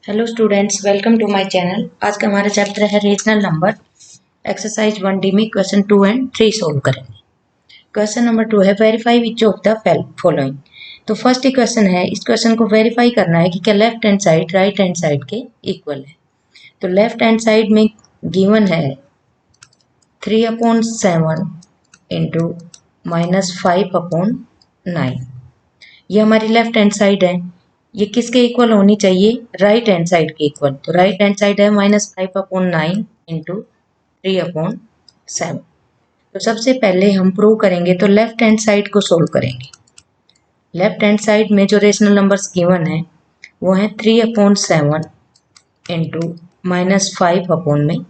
Hello students, welcome to my channel. आज का हमारा चैप्टर है रीजनल नंबर। एक्सरसाइज 1D में क्वेश्चन 2 एंड 3 सोल्व करेंगे। क्वेश्चन नंबर 2 है verify which of the following. तो फर्स्ट ही क्वेश्चन है, इस क्वेश्चन को वेरीफाई करना है कि क्या left hand side right hand side के इक्वल है। तो लेफ्ट हैंड साइड में गिवन है 3/7 इंटू -5/9। ये हमारी लेफ्ट हैंड साइड है। ये किसके इक्वल होनी चाहिए? राइट हैंड साइड के इक्वल। तो राइट हैंड साइड है -5/9 इंटू 3/7। तो सबसे पहले हम प्रूव करेंगे, तो लेफ्ट हैंड साइड को सोल्व करेंगे। लेफ्ट हैंड साइड में जो रेशनल नंबर्स गिवन है वो है 3/7 इंटू -5/9।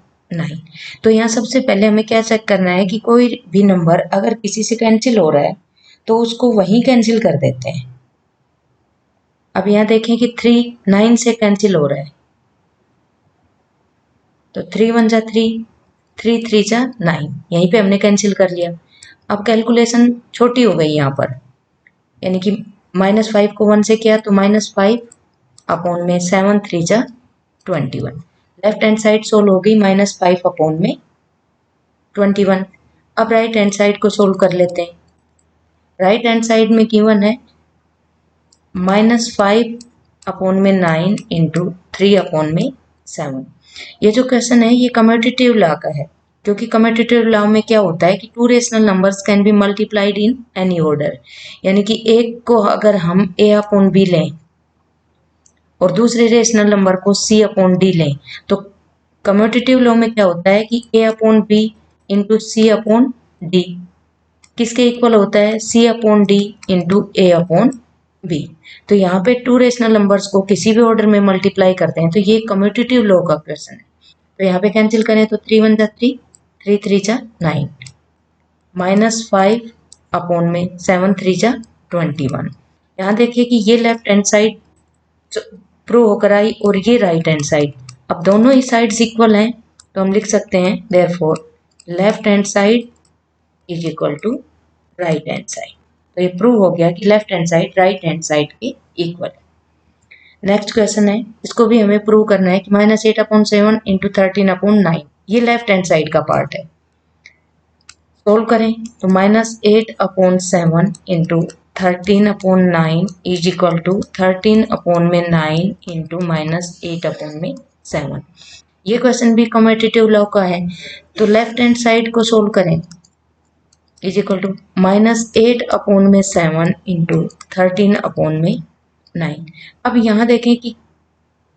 तो यहाँ सबसे पहले हमें क्या चेक करना है कि कोई भी नंबर अगर किसी से कैंसिल हो रहा है तो उसको वहीं कैंसिल कर देते हैं। अब यहाँ देखें कि 3 9 से कैंसिल हो रहा है, तो 3 1 जा 3, 3 3 जा 9, यहीं पे हमने कैंसिल कर लिया। अब कैलकुलेशन छोटी हो गई यहाँ पर, यानी कि -5 को 1 से किया तो -5/7 3 जा 21। लेफ्ट हैंड साइड सोल्व हो गई -5/21। अब राइट हैंड साइड को सोल्व कर लेते हैं। राइट हैंड साइड में गिवन है -5/9 इंटू 3/7। ये जो क्वेश्चन है ये कम्यूटेटिव लॉ का है, क्योंकि कम्यूटेटिव लॉ में क्या होता है कि two rational numbers can be multiplied in any order. यानी कि एक को अगर हम a/b लें और दूसरे रेशनल नंबर को c/d लें, तो कम्यूटेटिव लॉ में क्या होता है कि a/b इंटू c/d किसके इक्वल होता है? c/d into a/b। तो यहाँ पे टू रेशनल नंबर्स को किसी भी ऑर्डर में मल्टीप्लाई करते हैं, तो ये कम्यूटेटिव लॉ का क्वेश्चन है। तो यहाँ पे कैंसिल करें तो 3 1 जा 3, 3 3 जा 9, -5/7 3 जा 21। यहाँ देखिए कि ये लेफ्ट हैंड साइड प्रूव होकर आई और ये राइट हैंड साइड। अब दोनों ही साइड्स इक्वल हैं, तो हम लिख सकते हैं therefore left hand side is equal to right hand side. तो ये प्रूव हो गया कि left hand side right hand side के इक्वल है। नेक्स्ट क्वेश्चन है, इसको भी हमें प्रूव करना है कि -8/7 इंटू 13/9। ये लेफ्ट हैंड साइड का पार्ट है। सोल्व करें तो -8/7 into 13/9 is equal to 13/9 into -8/7। ये क्वेश्चन भी कम्यूटेटिव लॉ का है, तो लेफ्ट हैंड साइड को सोल्व करें इज इक्वल टू -8/7 इंटू 13/9। अब यहाँ देखें कि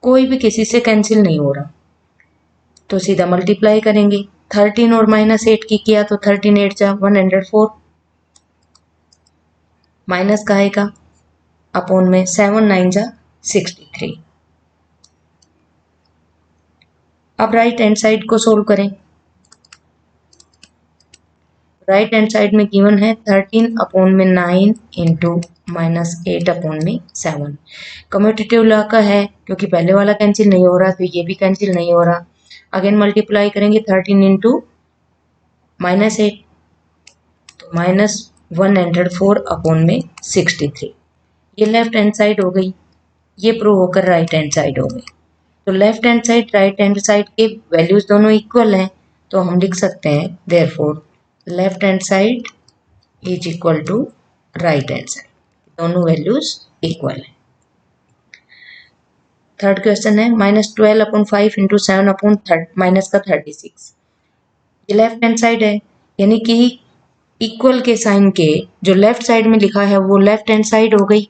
कोई भी किसी से कैंसिल नहीं हो रहा, तो सीधा मल्टीप्लाई करेंगे। 13 और -8 की किया तो 13 8 जा 104, माइनस का आएगा अपॉन में 7 9 जा 63। अब राइट हैंड साइड को सोल्व करें। राइट हैंड साइड में गिवन है 13/9 इंटू -8/7। कम्यूटेटिव लॉ का है, क्योंकि पहले वाला कैंसिल नहीं हो रहा तो ये भी कैंसिल नहीं हो रहा। अगेन मल्टीप्लाई करेंगे 13 इंटू -8, तो -104/63। ये लेफ्ट हैंड साइड हो गई, ये प्रूव होकर राइट हैंड साइड हो गई। तो left hand side right hand side के वैल्यूज दोनों इक्वल हैं, तो हम लिख सकते हैं therefore left hand side is equal to right hand side. दोनों वैल्यूज इक्वल है। थर्ड क्वेश्चन है -12/5 इंटू 7/3 माइनस का 36। ये लेफ्ट हैंड साइड है, यानी कि इक्वल के साइन के जो लेफ्ट साइड में लिखा है वो लेफ्ट हैंड साइड हो गई,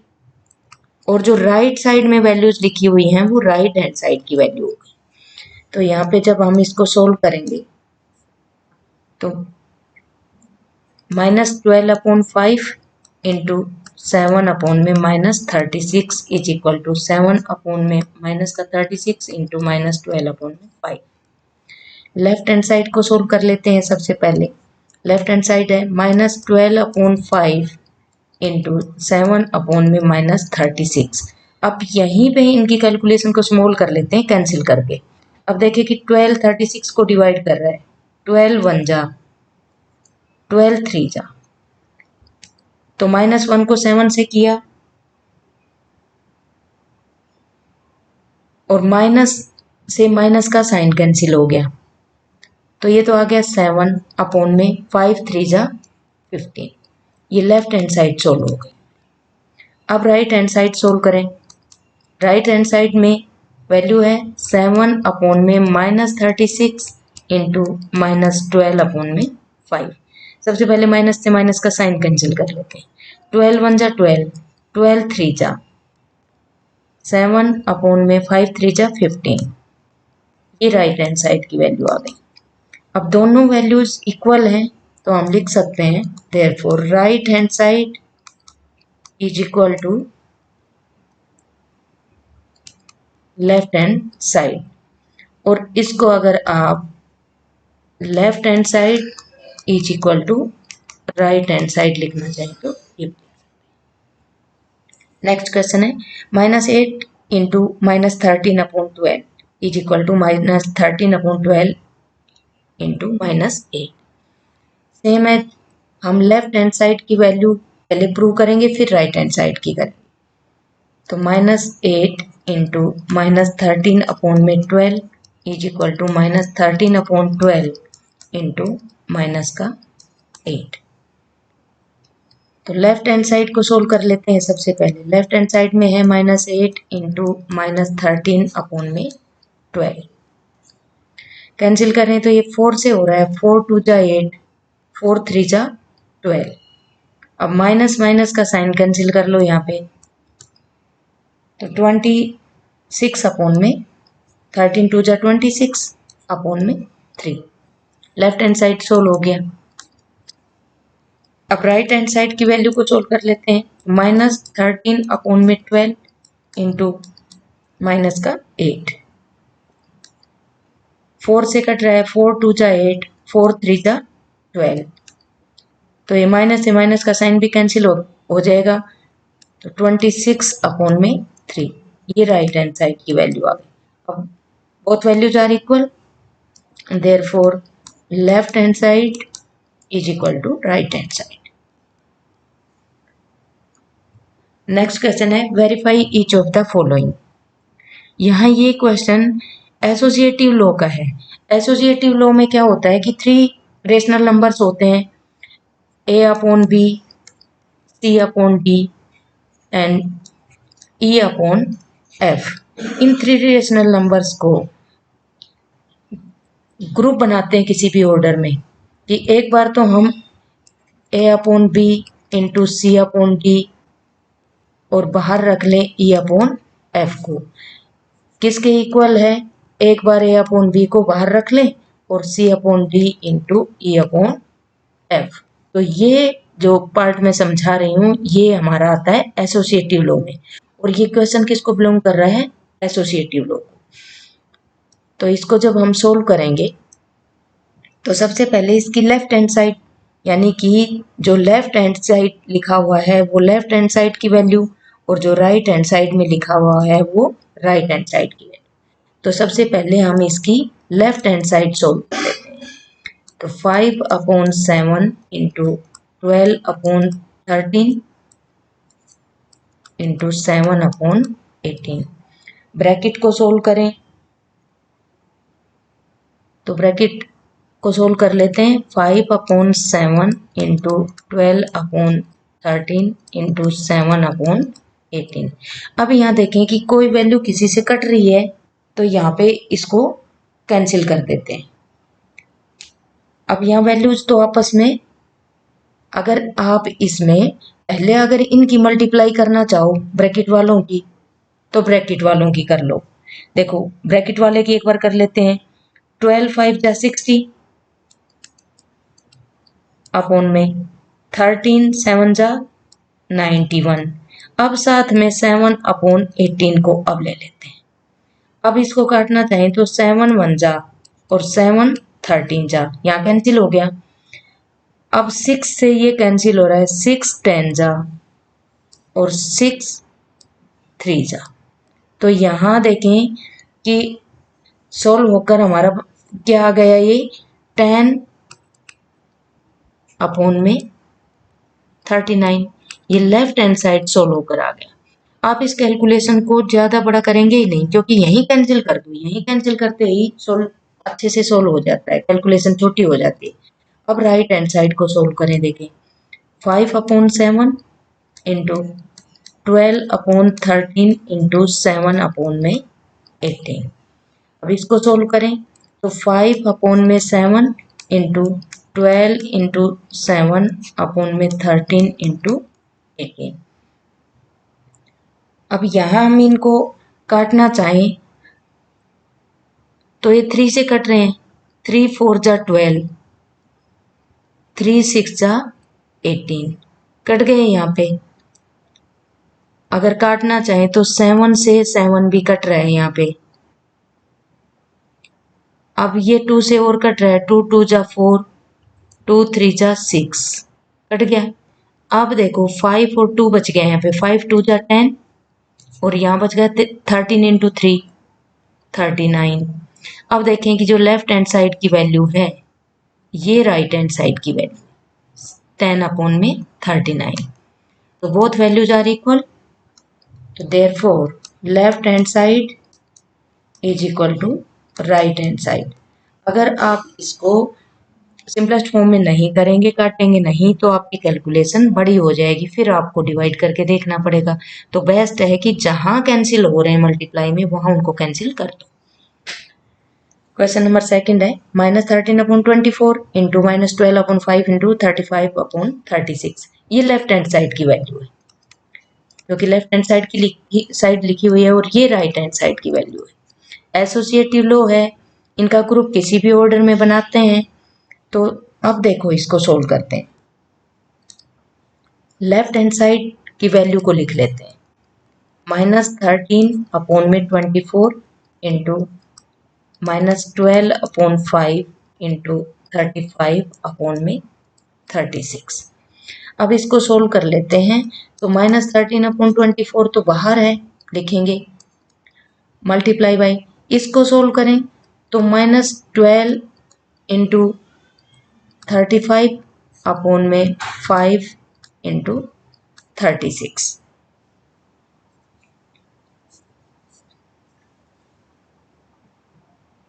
और जो राइट साइड में वैल्यूज लिखी हुई हैं वो राइट हैंड साइड की वैल्यू हो गई। तो यहाँ पे जब हम इसको सोल्व करेंगे तो -12/5 into 7/36 is equal to 7/36 into -12/5। Left hand side को सोल्व कर लेते हैं। सबसे पहले लेफ्ट हैंड साइड है -12/5 इंटू 7/36। अब यहीं पे इनकी कैलकुलेशन को स्मॉल कर लेते हैं कैंसिल करके। अब देखिए कि 12 36 को डिवाइड कर रहा है, 12 1 जा 12 3 जा, तो -1 को 7 से किया और माइनस से माइनस का साइन कैंसिल हो गया, तो ये तो आ गया 7 अपॉन में 5 3 जा 15। ये लेफ्ट हैंड साइड सोल्व हो गई। अब राइट हैंड साइड सोल्व करें। राइट हैंड साइड में वैल्यू है 7 अपॉन में -36 इंटू -12 अपॉन में 5। सबसे पहले माइनस से माइनस का साइन कैंसिल कर लेते हैं। 12 1 जा 12, 12 3 जा 7 अपॉन में 5 3 जा 15। ये राइट हैंड साइड की वैल्यू आ गई। अब दोनों वैल्यूज इक्वल हैं तो हम लिख सकते हैं therefore right hand side is equal to left hand side. और इसको अगर आप left hand side is equal to right hand side लिखना चाहें तो ये। नेक्स्ट क्वेश्चन है -8 into -13 upon 12 is equal to -13 upon 12 into -8। Same है, हम लेफ्ट हैंड साइड की वैल्यू पहले प्रूव करेंगे फिर राइट हैंड साइड की करेंगे। तो -8 इंटू -13 अपॉन में 12 is equal to -13 upon 12 into minus का 8। तो लेफ्ट हैंड साइड को सोल्व कर लेते हैं। सबसे पहले लेफ्ट हैंड साइड में है -8 इंटू -13 अपॉन में 12। कैंसिल करें तो ये 4 से हो रहा है, 4 2 जा 8, 4 3 जा 12। अब माइनस माइनस का साइन कैंसिल कर लो यहाँ पे, तो 26 अपॉन में 13 2 जा 26 अपॉन में 3। लेफ्ट हैंड साइड सोल्व हो गया। अब राइट हैंड साइड की वैल्यू को सोल्व कर लेते हैं। -13 अपॉन में 12 इंटू माइनस का 8। 4 से कट रहा है, 4 2 जा 8, 4 3 जा 12। तो ये माइनस से माइनस का साइन भी कैंसिल हो जाएगा, तो 26 अपॉन में 3। ये राइट हैंड साइड की वैल्यू आ गई। अब both values are equal, therefore left hand side is equal to right hand side. Next question है verify each of the following. यहाँ ये क्वेश्चन एसोसिएटिव लॉ का है। एसोसिएटिव लॉ में क्या होता है कि 3 रेशनल नंबर्स होते हैं, a upon B, c upon D and e upon f। इन 3 रेशनल नंबर्स को ग्रुप बनाते हैं किसी भी ऑर्डर में, कि एक बार तो हम a upon B into C upon D और बाहर रख लें e अपॉन f को। किसके इक्वल है, एक बार a अपॉन बी को बाहर रख लें और c upon D into e upon f। तो ये जो पार्ट मैं समझा रही हूँ ये हमारा आता है एसोसिएटिव लॉ में। और ये क्वेश्चन किसको बिलोंग कर रहा है, एसोसिएटिव लॉ को। तो इसको जब हम सोल्व करेंगे तो सबसे पहले इसकी लेफ्ट हैंड साइड, यानी कि जो लेफ्ट हैंड साइड लिखा हुआ है वो लेफ्ट हैंड साइड की वैल्यू, और जो राइट हैंड साइड में लिखा हुआ है वो राइट हैंड साइड की वैल्यू। तो सबसे पहले हम इसकी लेफ्ट हैंड साइड सोल्व कर लेते हैं। तो 5 upon 7 into 12 upon 13 into 7 upon 18। Bracket को सोल्व करें, तो ब्रैकेट को सोल्व कर लेते हैं। 5 upon 7 into 12 upon 13 into 7 upon 18। अब यहाँ देखें कि कोई वैल्यू किसी से कट रही है तो यहाँ पे इसको कैंसिल कर देते हैं। अब यहाँ वैल्यूज तो आपस में, अगर आप इसमें पहले अगर इनकी मल्टीप्लाई करना चाहो ब्रैकेट वालों की तो ब्रैकेट वालों की कर लो। देखो ब्रैकेट वाले की एक बार कर लेते हैं। 12 5 जा 60 अपॉन में 13 7 जा 91। अब साथ में 7 अपॉन 18 को अब ले लेते हैं। अब इसको काटना चाहें तो 7 1 जा और 7 13 जा, यहाँ कैंसिल हो गया। अब 6 से ये कैंसिल हो रहा है, 6 10 जा और 6 3 जा। तो यहाँ देखें कि सोल्व होकर हमारा क्या आ गया, ये 10 अपॉन में 39। ये लेफ्ट हैंड साइड सोल्व होकर आ गया। आप इस कैलकुलेशन को ज़्यादा बड़ा करेंगे ही नहीं, क्योंकि यहीं कैंसिल कर दो, यहीं कैंसिल करते ही सोल्व अच्छे से सोल्व हो जाता है, कैलकुलेशन छोटी हो जाती है। अब राइट हैंड साइड को सोल्व करें, देखें 5/7 इंटू 12/13 इंटू 7/18। अब इसको सोल्व करें तो 5/7 इंटू 12 इंटू 7/13 इंटू 18। अब यहाँ हम इनको काटना चाहें तो ये 3 से कट रहे हैं, 3 4 जा 12, 3 6 जा 18, कट गए यहाँ पे। अगर काटना चाहें तो 7 से 7 भी कट रहा है यहाँ पे। अब ये 2 से और कट रहा है, 2 2 जा 4, 2 3 जा 6, कट गया। अब देखो 5 और 2 बच गए यहाँ पे, 5 2 जा 10 और यहाँ बच गया 13 इंटू 3 39। अब देखें कि जो लेफ्ट हैंड साइड की वैल्यू है ये राइट हैंड साइड की वैल्यू 10/39, तो बोथ वैल्यूज आर इक्वल। तो therefore left hand side is equal to right hand side. अगर आप इसको सिंपलेस्ट फॉर्म में नहीं करेंगे, काटेंगे नहीं, तो आपकी कैलकुलेशन बड़ी हो जाएगी, फिर आपको डिवाइड करके देखना पड़ेगा। तो बेस्ट है कि जहां कैंसिल हो रहे हैं मल्टीप्लाई में वहां उनको कैंसिल कर दो। क्वेश्चन नंबर सेकंड है -13/24 इंटू -12/5 इंटू 35/36। ये लेफ्ट हैंड साइड की वैल्यू है, क्योंकि लेफ्ट हैंड साइड की साइड लिखी हुई है और ये राइट हैंड साइड की वैल्यू है। एसोसिएटिव लो है, इनका ग्रुप किसी भी ऑर्डर में बनाते हैं। तो अब देखो इसको सोल्व करते हैं। लेफ्ट हैंड साइड की वैल्यू को लिख लेते हैं, -13/24 इंटू -12/5 इंटू 35/36। अब इसको सोल्व कर लेते हैं। तो -13/24 तो बाहर है, लिखेंगे मल्टीप्लाई बाई, इसको सोल्व करें तो -12 इंटू 35/5 इंटू 36।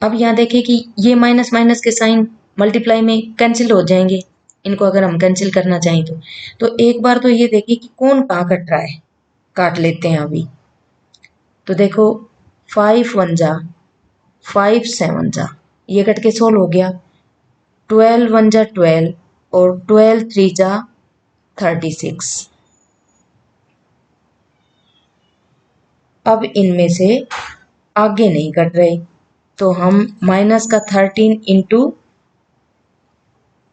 अब यहाँ देखें कि ये माइनस माइनस के साइन मल्टीप्लाई में कैंसिल हो जाएंगे, इनको अगर हम कैंसिल करना चाहें तो एक बार तो ये देखिए कि कौन कहाँ कट रहा है, काट लेते हैं अभी। तो देखो 5 1 जा 5 7 जा, ये कट के सोल्व हो गया। 12 1 जा 12 और 12 3 जा 36। अब इनमें से आगे नहीं कट रहे, तो हम माइनस का 13 इंटू,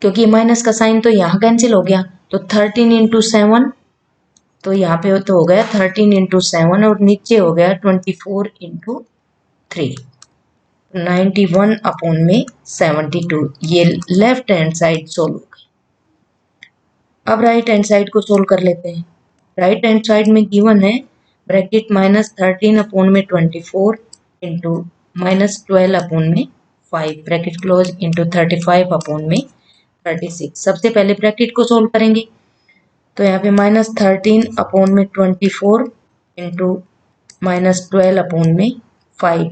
क्योंकि माइनस का साइन तो यहाँ कैंसिल हो गया, तो 13 इंटू 7, तो यहाँ पे तो हो गया 13 इंटू 7 और नीचे हो गया 24 इंटू 3, 91/72। ये लेफ्ट हैंड साइड सोल्व हो गई। अब राइट हैंड साइड को सोल्व कर लेते हैं। राइट हैंड साइड में गिवन है bracket -13/24 into -12/5 bracket close into 35/36। सबसे पहले ब्रैकेट को सोल्व करेंगे, तो यहाँ पे -13/24 इंटू -12/5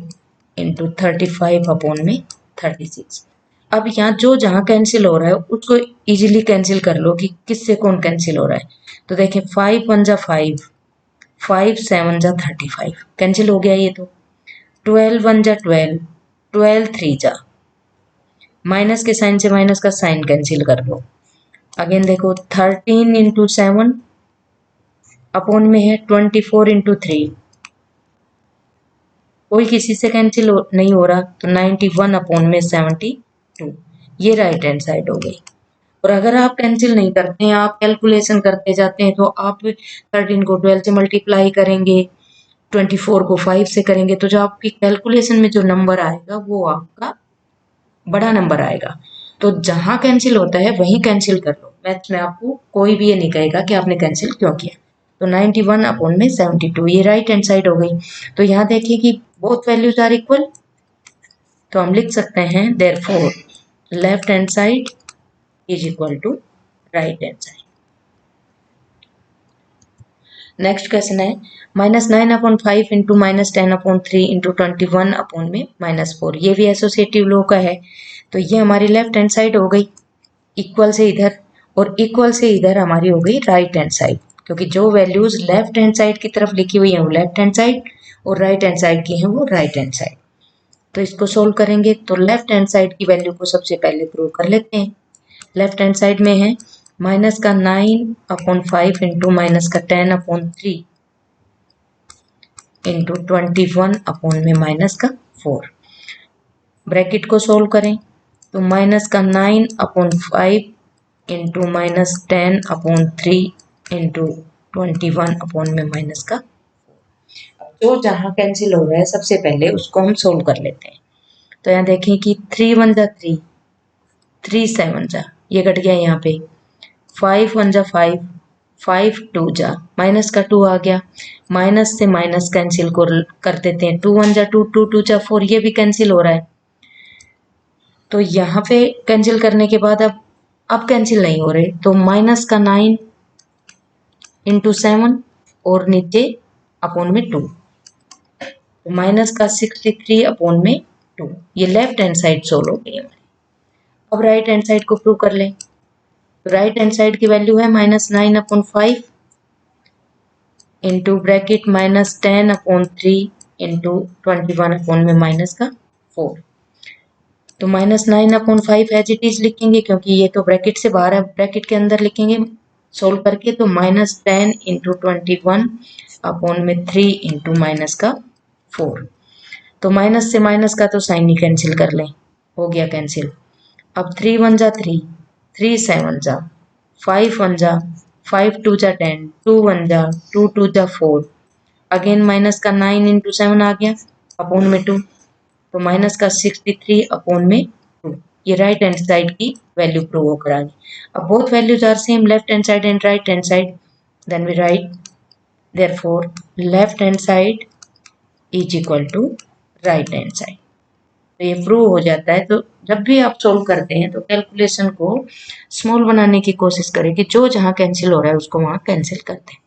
इंटू 35/36। अब यहाँ जो जहाँ कैंसिल हो रहा है उसको इजीली कैंसिल कर लो कि किससे कौन कैंसिल हो रहा है। तो देखें 5 1 जा 5, 5 7 जा 35, कैंसिल हो गया ये तो। 12 1 जा 12, 12 3 जा, माइनस के साइन से माइनस का साइन कैंसिल कर लो। अगेन देखो 13 इंटू 7 अपॉन में है 24 इंटू 3, कोई किसी से कैंसिल नहीं हो रहा, तो 91/72। ये राइट हैंड साइड हो गई। और अगर आप कैंसिल नहीं करते हैं, आप कैलकुलेशन करते जाते हैं, तो आप 13 को 12 से मल्टीप्लाई करेंगे, 24 को 5 से करेंगे, तो जो आपकी कैलकुलेशन में जो नंबर आएगा वो आपका बड़ा नंबर आएगा। तो जहां कैंसिल होता है वहीं कैंसिल कर लो। मैथ्स में आपको कोई भी ये नहीं कहेगा कि आपने कैंसिल क्यों किया। तो 91/72 ये राइट हैंड साइड हो गई। तो यहाँ देखिए कि बोथ वैल्यूज आर इक्वल, तो हम लिख सकते हैं therefore left hand side is equal to right hand side. Next question है -9/5 इंटू -10/3 इंटू 21 अपॉन में -4। ये भी एसोसिएटिव लॉ का है। तो ये हमारी लेफ्ट हैंड साइड हो गई इक्वल से इधर, और इक्वल से इधर हमारी हो गई राइट हैंड साइड, क्योंकि जो वैल्यूज लेफ्ट हैंड साइड की तरफ लिखी हुई है वो लेफ्ट हैंड साइड और राइट हैंड साइड की है वो राइट हैंड साइड। तो इसको सोल्व करेंगे तो लेफ्ट हैंड साइड की वैल्यू को सबसे पहले प्रूव कर लेते हैं। लेफ्ट हैंड साइड में है -9/5 इंटू -10/3 इंटू 21 अपॉन में -4। ब्रैकेट को सोल्व करें तो -9/5 इंटू -10/3 इंटू 21 अपॉन में -4। जो जहाँ कैंसिल हो रहा है सबसे पहले उसको हम सोल्व कर लेते हैं। तो यहाँ देखें कि 3 1 जा 3, 3 7 जा, ये कट गया यहाँ पे, 5 1 जा 5, 5 2 जा, माइनस का 2 आ गया, माइनस से माइनस कैंसिल कर देते हैं, 2 1 जा 2, 2 2 जा 4, ये भी कैंसिल हो रहा है। तो यहाँ पे कैंसिल करने के बाद अब कैंसिल नहीं हो रहे, तो -9 इंटू 7 और नीचे अपॉन में 2, तो -63 अपॉन में 2। ये लेफ्ट हैंड साइड सोल्व हो गई हमारी। अब राइट हैंड साइड को प्रूव कर लें। तो राइट हैंड साइड की वैल्यू है -9/5 इंटू ब्रैकेट -10/3 इंटू 21 अपॉन में -4। तो -9/5 एज इट इज लिखेंगे क्योंकि ये तो ब्रैकेट से बाहर है, ब्रैकेट के अंदर लिखेंगे सोल्व करके, तो -10 इंटू 21 अपॉन में 3 इंटू -4। तो माइनस से माइनस का तो साइन ही कैंसिल कर लें, हो गया कैंसिल। अब 3 1 जा 3, 3 7 जा, 5 1 जा, 5 2 जा 10, 2 1 जा, 2 2 जा 4, अगेन माइनस का 9 इंटू 7 आ गया अपॉन में 2, तो माइनस का 63 अपॉन में 2। ये राइट हैंड साइड की वैल्यू प्रूव होकर आ गई। अब both values are same, left hand side and right hand side, then we write therefore left hand side is equal to right hand side. तो ये प्रूव हो जाता है। तो जब भी आप सोल्व करते हैं तो कैलकुलेशन को स्मॉल बनाने की कोशिश करें कि जो जहाँ कैंसिल हो रहा है उसको वहाँ कैंसिल करते हैं।